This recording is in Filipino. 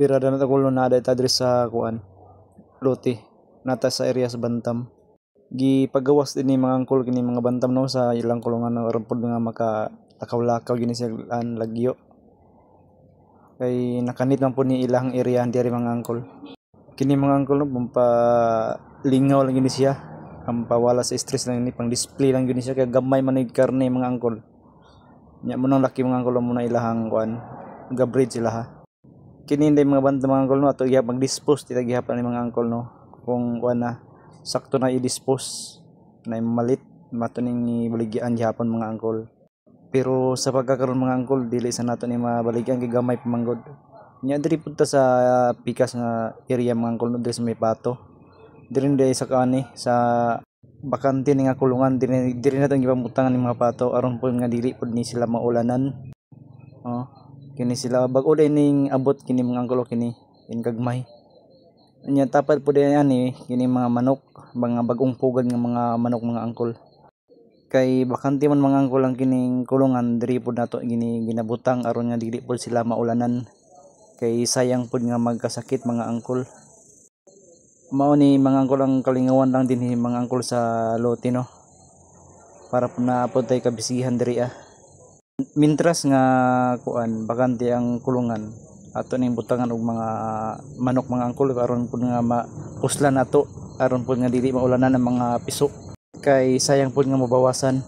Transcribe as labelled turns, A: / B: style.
A: Pirada na tagulo na data diri sa kuan Lote nata sa area sa Bantam. Gipagawas din ni mga angkol kini mga bantam no sa ilang kulungan aron pud nga maka lakaw-lakaw gini sila lagyo. Kay nakanit man po ni ilang area diri mga angkol. Kini mga angkol no lingaw lang gini siya. Ang pawala sa stress lang ni pang display lang gini siya kay gamay man ni karne mga angkol. Nya mo nang laki mga angkol mo na ilahang kuan ga-breed sila ha. Kini hindi mga bantam mga angkol no ato gyap mag-dispose tita gihapon ni mga angkol no kung kuan na sakto na i-dispose na malit matuning ibaligyan gihapon mga angkol. Pero sa pagkakaroon mga angkol dili sa nato ni mabaligyan kay gamay pamanggod. Nya diri punta sa pikas nga area mga angkol no diri sa may pato. Diri sa kani sa bakante ni nga kulungan diri naton gipamutangan ni mga pato aron pud nga dili pud ni sila maulanan. Oh, kini sila bag-o ning abot kini mga angkol kini in gagmay. Nya tapat po din ani kini mga manok mga bagong pugad nga mga manok mga angkol kay bakante man mga angkol ang kining kulungan diri pud nato gini ginabutang aron nga dili pud sila maulanan kay sayang pud nga magkasakit mga angkol. Mao ni mga angkol ang kalingawan lang dinhi mga angkol sa Lote no para pud naapod tay kabisihan diri mintras nga kuan bakante ang kulungan ato ning butangan og mga manok mga angkol aron pud nga mapuslan nato aron pud nga dili maulanan ang mga piso kay sayang pud nga mabawasan.